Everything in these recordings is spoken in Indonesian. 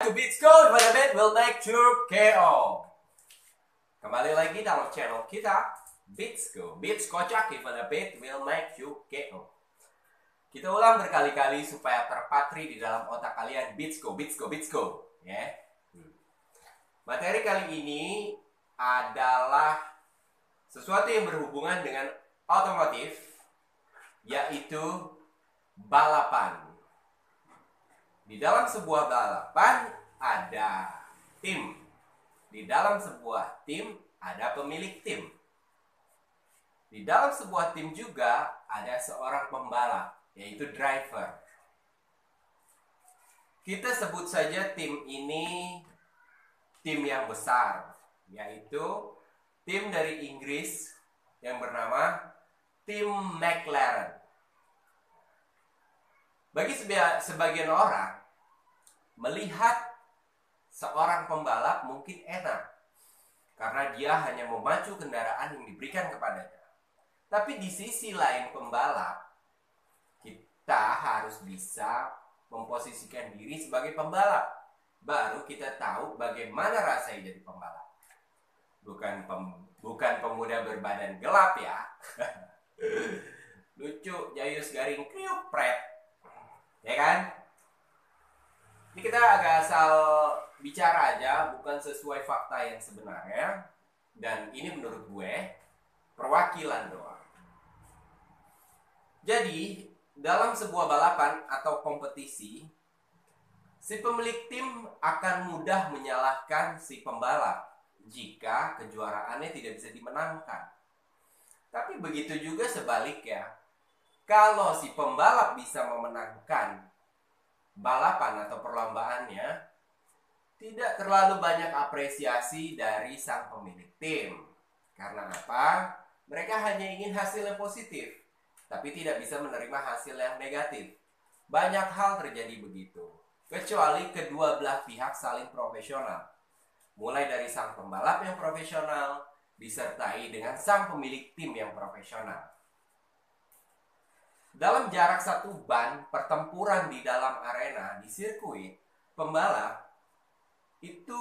to Beatsco, if a bit will make you KO. Kembali lagi dalam channel kita, Beatsco. Beats kocak, if a bit will make you KO. Kita ulang berkali-kali supaya terpatri di dalam otak kalian. Beatsco, Beatsco, Beatsco. Ya. Materi kali ini adalah sesuatu yang berhubungan dengan otomotif, yaitu balapan. Di dalam sebuah balapan ada tim. Di dalam sebuah tim ada pemilik tim. Di dalam sebuah tim juga ada seorang pembalap, yaitu driver. Kita sebut saja tim ini tim yang besar, yaitu tim dari Inggris yang bernama tim McLaren. Bagi sebagian orang, melihat seorang pembalap mungkin enak karena dia hanya memacu kendaraan yang diberikan kepadanya. Tapi di sisi lain pembalap, kita harus bisa memposisikan diri sebagai pembalap. Baru kita tahu bagaimana rasanya jadi pembalap. Bukan pemuda berbadan gelap ya. Lucu, jayus, garing, kriuk, pret. Ya kan? Ini kita agak asal bicara aja, bukan sesuai fakta yang sebenarnya. Dan ini menurut gue perwakilan doang. Jadi, dalam sebuah balapan atau kompetisi, si pemilik tim akan mudah menyalahkan si pembalap jika kejuaraannya tidak bisa dimenangkan. Tapi begitu juga sebaliknya. Kalau si pembalap bisa memenangkan balapan atau perlombaannya, tidak terlalu banyak apresiasi dari sang pemilik tim. Karena apa? Mereka hanya ingin hasil yang positif, tapi tidak bisa menerima hasil yang negatif. Banyak hal terjadi begitu, kecuali kedua belah pihak saling profesional. Mulai dari sang pembalap yang profesional, disertai dengan sang pemilik tim yang profesional. Dalam jarak satu ban, pertempuran di dalam arena, di sirkuit, pembalap itu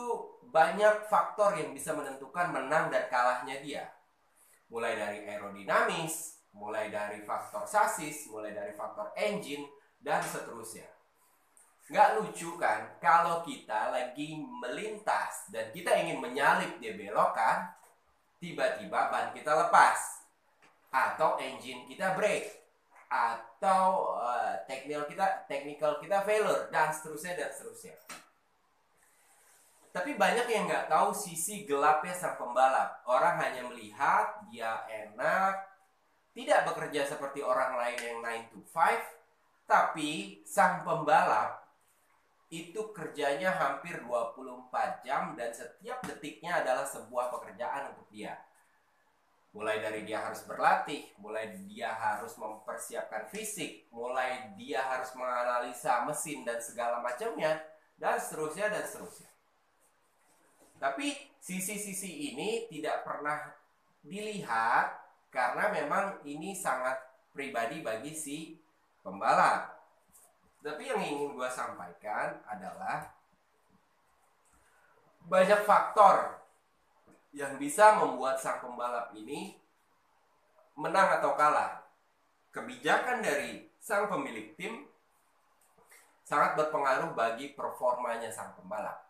banyak faktor yang bisa menentukan menang dan kalahnya dia. Mulai dari aerodinamis, mulai dari faktor sasis, mulai dari faktor engine, dan seterusnya. Nggak lucu kan kalau kita lagi melintas dan kita ingin menyalip di belokan, tiba-tiba ban kita lepas, atau engine kita break, atau technical kita failure, dan seterusnya. Tapi banyak yang nggak tahu sisi gelapnya sang pembalap. Orang hanya melihat dia enak, tidak bekerja seperti orang lain yang 9 to 5, tapi sang pembalap itu kerjanya hampir 24 jam dan setiap detiknya adalah sebuah pekerjaan untuk dia. Mulai dari dia harus berlatih, mulai dia harus mempersiapkan fisik, mulai dia harus menganalisa mesin dan segala macamnya, dan seterusnya. Tapi sisi-sisi ini tidak pernah dilihat karena memang ini sangat pribadi bagi si pembalap. Tapi yang ingin gue sampaikan adalah banyak faktor yang bisa membuat sang pembalap ini menang atau kalah. Kebijakan dari sang pemilik tim sangat berpengaruh bagi performanya sang pembalap.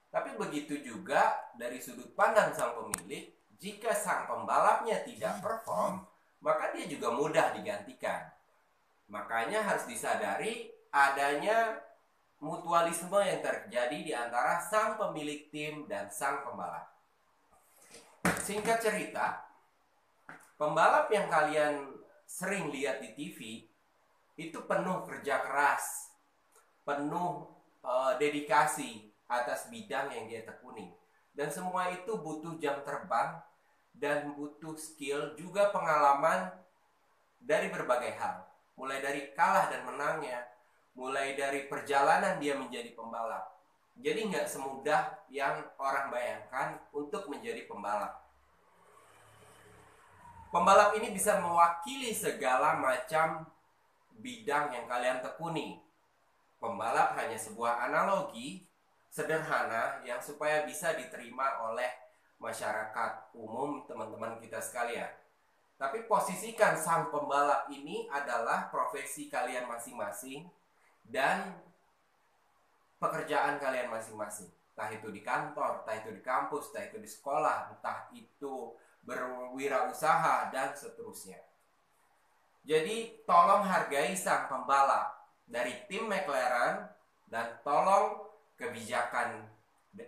Tapi begitu juga dari sudut pandang sang pemilik, jika sang pembalapnya tidak perform, maka dia juga mudah digantikan. Makanya harus disadari adanya mutualisme yang terjadi di antara sang pemilik tim dan sang pembalap. Singkat cerita, pembalap yang kalian sering lihat di TV itu penuh kerja keras, penuh dedikasi atas bidang yang dia tekuni. Dan semua itu butuh jam terbang dan butuh skill, juga pengalaman dari berbagai hal. Mulai dari kalah dan menangnya, mulai dari perjalanan dia menjadi pembalap. Jadi nggak semudah yang orang bayangkan untuk menjadi pembalap. Pembalap ini bisa mewakili segala macam bidang yang kalian tekuni. Pembalap hanya sebuah analogi sederhana yang supaya bisa diterima oleh masyarakat umum, teman-teman kita sekalian. Tapi posisikan sang pembalap ini adalah profesi kalian masing-masing dan pekerjaan kalian masing-masing. Entah itu di kantor, entah itu di kampus, entah itu di sekolah, entah itu berwirausaha, dan seterusnya. Jadi tolong hargai sang pembalap dari tim McLaren dan tolong kebijakan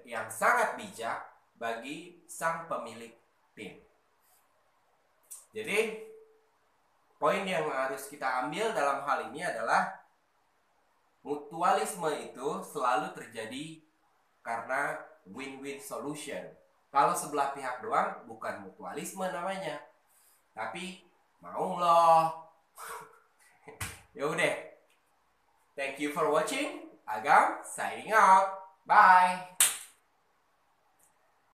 yang sangat bijak bagi sang pemilik tim. Jadi poin yang harus kita ambil dalam hal ini adalah mutualisme itu selalu terjadi karena win-win solution. Kalau sebelah pihak doang bukan mutualisme namanya, tapi mau loh. Ya udah. Thank you for watching. Agam signing out. Bye.